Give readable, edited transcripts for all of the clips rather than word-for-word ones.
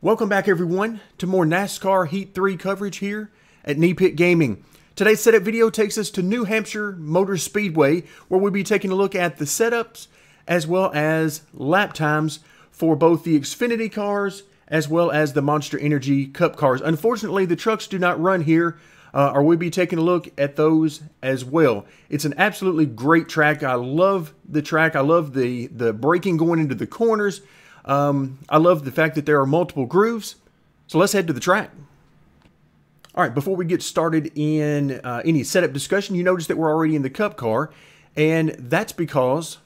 Welcome back everyone to more NASCAR Heat 3 coverage here at Knee Pit Gaming. Today's setup video takes us to New Hampshire Motor Speedway, where we'll be taking a look at the setups as well as lap times for both the Xfinity cars as well as the Monster Energy Cup cars. Unfortunately, the trucks do not run here, or we'll be taking a look at those as well. It's an absolutely great track. I love the track. I love the braking going into the corners. I love the fact that there are multiple grooves. So let's head to the track. All right, before we get started in any setup discussion, you notice that we're already in the Cup car, and that's because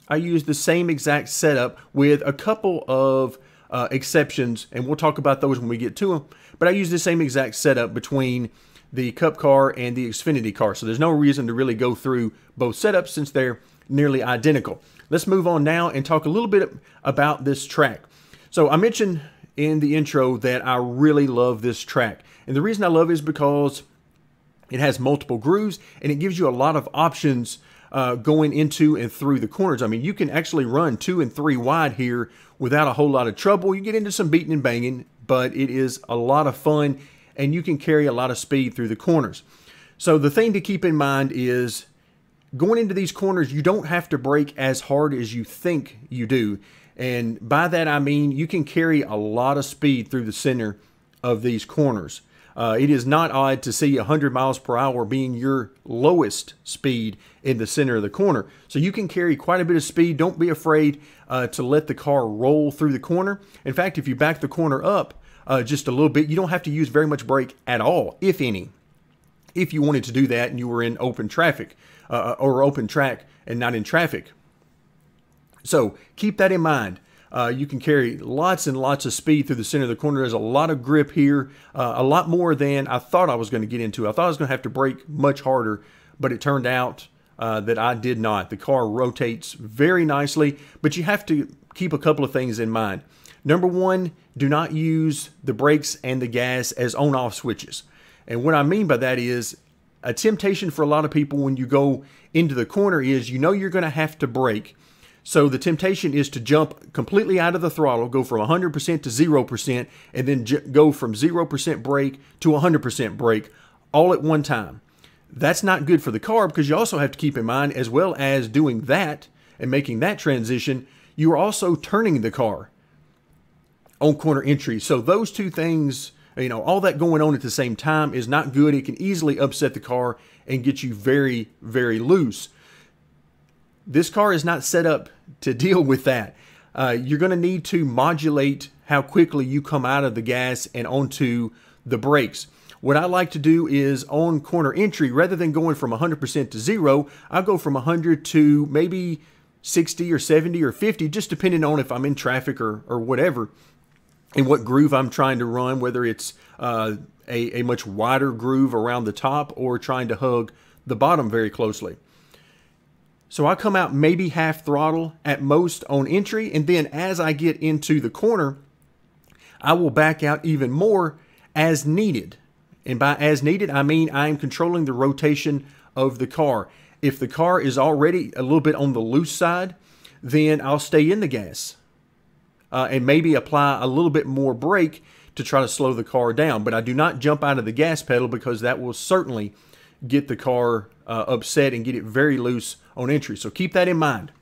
I used the same exact setup with a couple of exceptions, and we'll talk about those when we get to them. But I used the same exact setup between the Cup car and the Xfinity car, so there's no reason to really go through both setups since they're nearly identical. Let's move on now and talk a little bit about this track. So I mentioned in the intro that I really love this track. And the reason I love it is because it has multiple grooves and it gives you a lot of options going into and through the corners. I mean, you can actually run 2 and 3 wide here without a whole lot of trouble. You get into some beating and banging, but it is a lot of fun and you can carry a lot of speed through the corners. So the thing to keep in mind is going into these corners, you don't have to brake as hard as you think you do. And by that, I mean you can carry a lot of speed through the center of these corners. It is not odd to see 100 miles per hour being your lowest speed in the center of the corner. So you can carry quite a bit of speed. Don't be afraid to let the car roll through the corner. In fact, if you back the corner up just a little bit, you don't have to use very much brake at all, if any, if you wanted to do that and you were in open traffic. Or open track and not in traffic. So keep that in mind. You can carry lots and lots of speed through the center of the corner. There's a lot of grip here, a lot more than I thought I was going to get into. I thought I was going to have to brake much harder, but it turned out that I did not. The car rotates very nicely, but you have to keep a couple of things in mind. Number one, do not use the brakes and the gas as on-off switches. And what I mean by that is, a temptation for a lot of people when you go into the corner is you know you're going to have to brake. So the temptation is to jump completely out of the throttle, go from 100% to 0%, and then go from 0% brake to 100% brake all at one time. That's not good for the car because you also have to keep in mind, as well as doing that and making that transition, you are also turning the car on corner entry. So those two things, you know, all that going on at the same time is not good. It can easily upset the car and get you very, very loose. This car is not set up to deal with that. You're going to need to modulate how quickly you come out of the gas and onto the brakes. What I like to do is on corner entry, rather than going from 100% to 0, I'll go from 100 to maybe 60 or 70 or 50, just depending on if I'm in traffic or whatever, and what groove I'm trying to run, whether it's a much wider groove around the top or trying to hug the bottom very closely. So I come out maybe half throttle at most on entry, and then as I get into the corner, I will back out even more as needed. And by as needed, I mean I am controlling the rotation of the car. If the car is already a little bit on the loose side, then I'll stay in the gas. And maybe apply a little bit more brake to try to slow the car down. But I do not jump out of the gas pedal because that will certainly get the car upset and get it very loose on entry. So keep that in mind.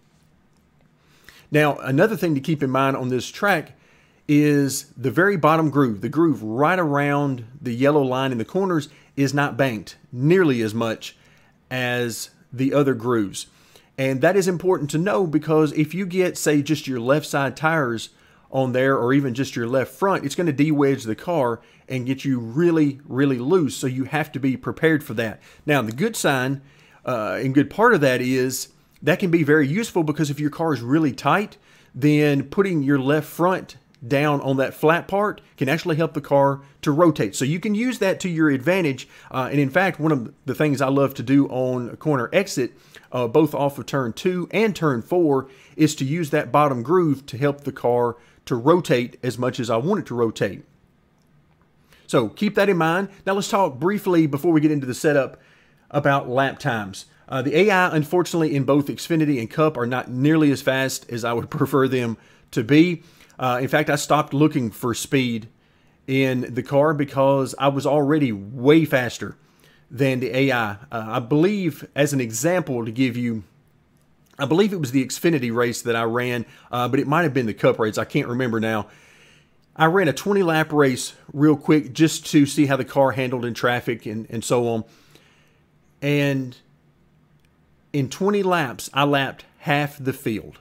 Now, another thing to keep in mind on this track is the very bottom groove. The groove right around the yellow line in the corners is not banked nearly as much as the other grooves. And that is important to know because if you get, say, just your left side tires on there or even just your left front, it's going to de-wedge the car and get you really, really loose. So you have to be prepared for that. Now, the good sign and good part of that is that can be very useful because if your car is really tight, then putting your left front down on that flat part can actually help the car to rotate. So you can use that to your advantage. And in fact, one of the things I love to do on a corner exit, both off of turn 2 and turn 4, is to use that bottom groove to help the car to rotate as much as I want it to rotate. So keep that in mind. Now let's talk briefly before we get into the setup about lap times. The AI, unfortunately, in both Xfinity and Cup are not nearly as fast as I would prefer them to be. In fact, I stopped looking for speed in the car because I was already way faster than the AI. I believe, as an example to give you, I believe it was the Xfinity race that I ran, but it might have been the Cup race. I can't remember now. I ran a 20-lap race real quick just to see how the car handled in traffic and so on. And in 20 laps, I lapped half the field.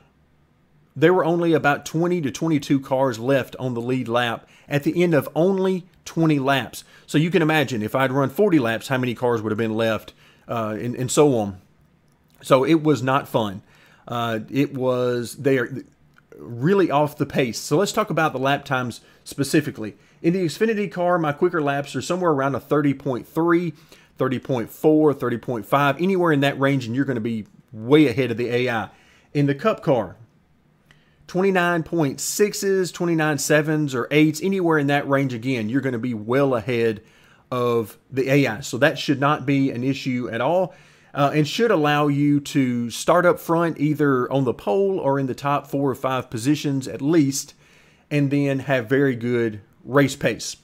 There were only about 20 to 22 cars left on the lead lap at the end of only 20 laps. So you can imagine if I'd run 40 laps, how many cars would have been left, and so on. So it was not fun. They are really off the pace. So let's talk about the lap times specifically. In the Xfinity car, my quicker laps are somewhere around a 30.3, 30.4, 30.5, anywhere in that range, and you're going to be way ahead of the AI. In the Cup car, 29.6s, 29.7s, or 8s, anywhere in that range, again, you're going to be well ahead of the AI. So that should not be an issue at all, and should allow you to start up front either on the pole or in the top 4 or 5 positions at least, and then have very good race pace.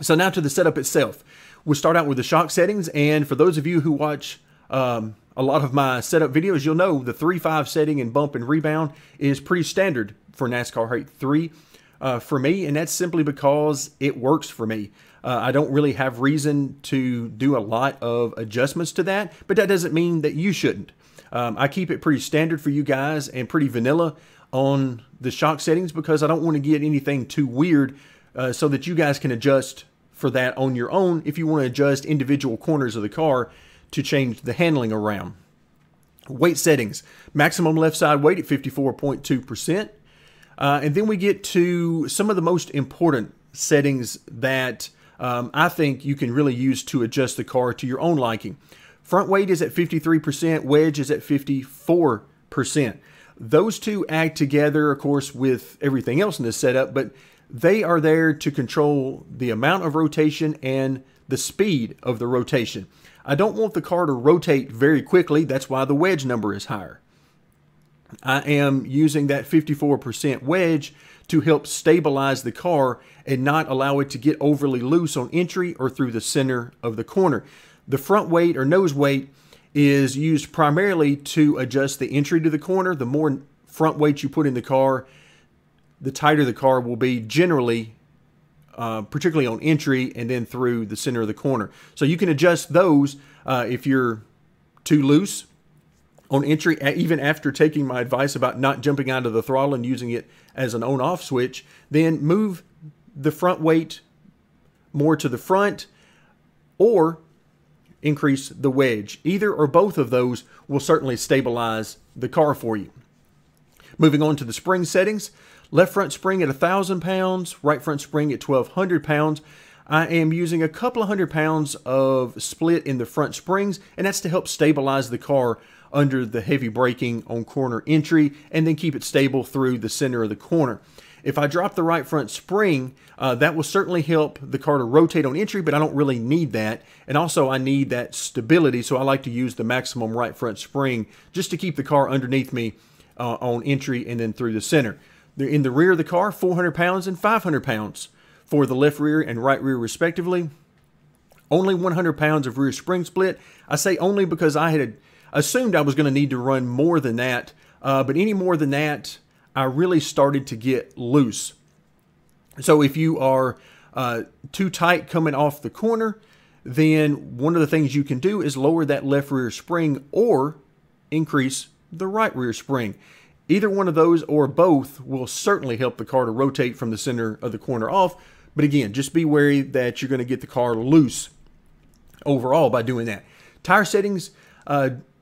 So now to the setup itself. We'll start out with the shock settings, and for those of you who watch a lot of my setup videos, you'll know the 3.5 setting in bump and rebound is pretty standard for NASCAR Heat 3 for me, and that's simply because it works for me. I don't really have reason to do a lot of adjustments to that, but that doesn't mean that you shouldn't. I keep it pretty standard for you guys and pretty vanilla on the shock settings because I don't want to get anything too weird, so that you guys can adjust for that on your own if you want to adjust individual corners of the car to change the handling around. Weight settings, maximum left side weight at 54.2%. And then we get to some of the most important settings that I think you can really use to adjust the car to your own liking. Front weight is at 53%, wedge is at 54%. Those two act together, of course, with everything else in this setup, but they are there to control the amount of rotation and the speed of the rotation. I don't want the car to rotate very quickly. That's why the wedge number is higher. I am using that 54% wedge to help stabilize the car and not allow it to get overly loose on entry or through the center of the corner. The front weight or nose weight is used primarily to adjust the entry to the corner. The more front weight you put in the car, the tighter the car will be generally, particularly on entry and then through the center of the corner. So you can adjust those if you're too loose on entry, even after taking my advice about not jumping out of the throttle and using it as an on-off switch. Then move the front weight more to the front or increase the wedge. Either or both of those will certainly stabilize the car for you. Moving on to the spring settings. Left front spring at 1,000 pounds, right front spring at 1,200 pounds. I am using a couple of 100 pounds of split in the front springs, and that's to help stabilize the car under the heavy braking on corner entry and then keep it stable through the center of the corner. If I drop the right front spring, that will certainly help the car to rotate on entry, but I don't really need that. And also I need that stability, so I like to use the maximum right front spring just to keep the car underneath me on entry and then through the center. In the rear of the car, 400 pounds and 500 pounds for the left rear and right rear respectively. Only 100 pounds of rear spring split. I say only because I had assumed I was going to need to run more than that, but any more than that, I really started to get loose. So if you are too tight coming off the corner, then one of the things you can do is lower that left rear spring or increase the right rear spring. Either one of those or both will certainly help the car to rotate from the center of the corner off. But again, just be wary that you're going to get the car loose overall by doing that. Tire settings,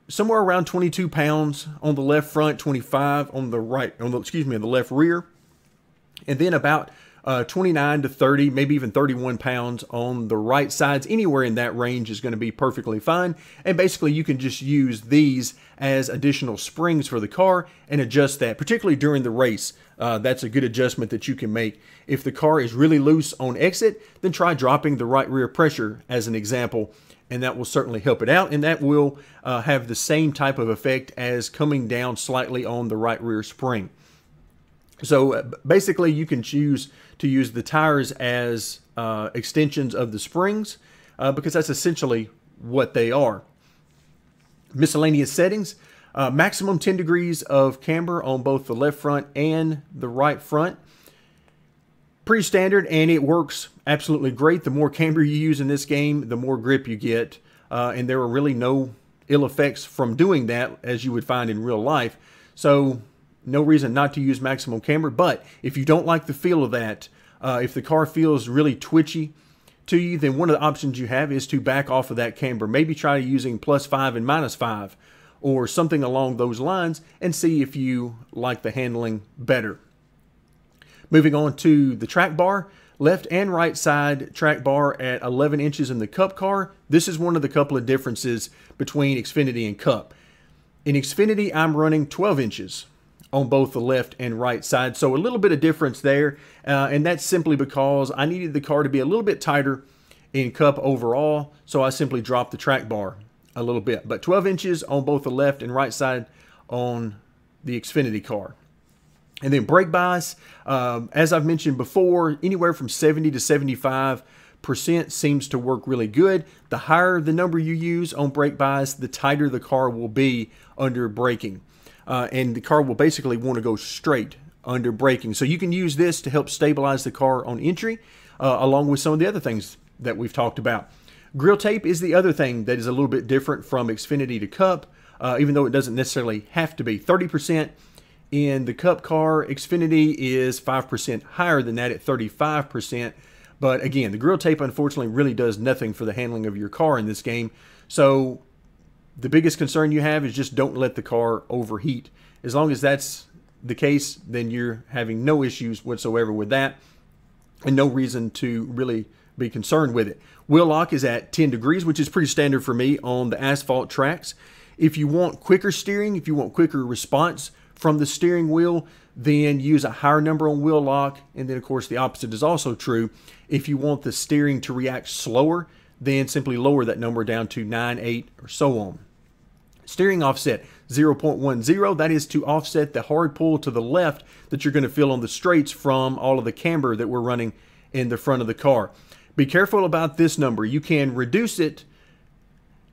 somewhere around 22 pounds on the left front, 25 on the right, on the left rear, and then about 29 to 30, maybe even 31 pounds on the right sides. Anywhere in that range is going to be perfectly fine. And basically you can just use these as additional springs for the car and adjust that, particularly during the race. That's a good adjustment that you can make. If the car is really loose on exit, then try dropping the right rear pressure as an example, and that will certainly help it out, and that will have the same type of effect as coming down slightly on the right rear spring. So basically you can choose to use the tires as extensions of the springs because that's essentially what they are. Miscellaneous settings, maximum 10 degrees of camber on both the left front and the right front. Pretty standard, and it works absolutely great. The more camber you use in this game, the more grip you get, and there are really no ill effects from doing that as you would find in real life. So no reason not to use maximum camber. But if you don't like the feel of that, if the car feels really twitchy to you, then one of the options you have is to back off of that camber. Maybe try using +5 and -5 or something along those lines and see if you like the handling better. Moving on to the track bar, left and right side track bar at 11 inches in the Cup car. This is one of the couple of differences between Xfinity and Cup. In Xfinity, I'm running 12 inches on both the left and right side. So a little bit of difference there. And that's simply because I needed the car to be a little bit tighter in Cup overall. So I simply dropped the track bar a little bit. But 12 inches on both the left and right side on the Xfinity car. And then brake bias, as I've mentioned before, anywhere from 70 to 75% seems to work really good. The higher the number you use on brake bias, the tighter the car will be under braking. And the car will basically want to go straight under braking. So you can use this to help stabilize the car on entry, along with some of the other things that we've talked about. Grill tape is the other thing that is a little bit different from Xfinity to Cup, even though it doesn't necessarily have to be. 30% in the Cup car. Xfinity is 5% higher than that at 35%. But again, the grill tape unfortunately really does nothing for the handling of your car in this game. So the biggest concern you have is just don't let the car overheat. As long as that's the case, then you're having no issues whatsoever with that and no reason to really be concerned with it. Wheel lock is at 10 degrees, which is pretty standard for me on the asphalt tracks. If you want quicker steering, if you want quicker response from the steering wheel, then use a higher number on wheel lock. And then of course the opposite is also true. If you want the steering to react slower, then simply lower that number down to 9, 8, or so on. Steering offset 0.10, that is to offset the hard pull to the left that you're going to feel on the straights from all of the camber that we're running in the front of the car. Be careful about this number. You can reduce it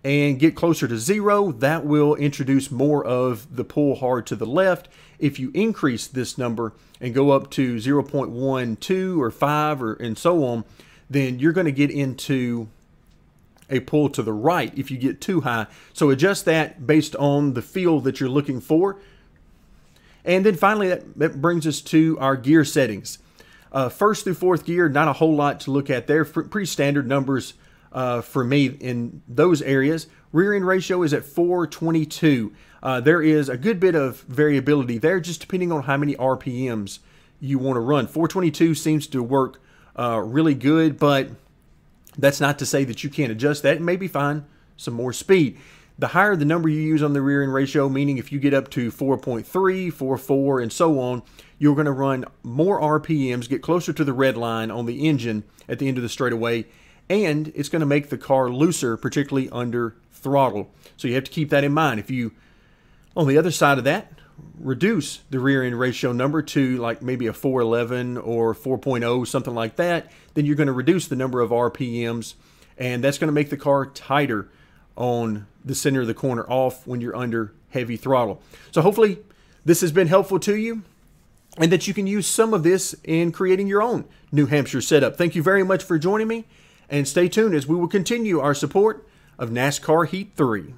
and get closer to 0, that will introduce more of the pull hard to the left. If you increase this number and go up to 0.12 or 5 and so on, then you're going to get into a pull to the right if you get too high. So adjust that based on the feel that you're looking for. And then finally, that brings us to our gear settings. First through fourth gear, not a whole lot to look at there. Pretty standard numbers for me in those areas. Rear end ratio is at 422. There is a good bit of variability there, just depending on how many RPMs you want to run. 422 seems to work really good, but that's not to say that you can't adjust that and maybe find some more speed. The higher the number you use on the rear end ratio, meaning if you get up to 4.3, 4.4, and so on, you're going to run more RPMs, get closer to the red line on the engine at the end of the straightaway, and it's going to make the car looser, particularly under throttle. So you have to keep that in mind. If you, on the other side of that, reduce the rear end ratio number to like maybe a 411 or 4.0, something like that, then you're going to reduce the number of RPMs, and that's going to make the car tighter on the center of the corner off when you're under heavy throttle. So hopefully this has been helpful to you and that you can use some of this in creating your own New Hampshire setup. Thank you very much for joining me, and stay tuned as we will continue our support of NASCAR Heat 3.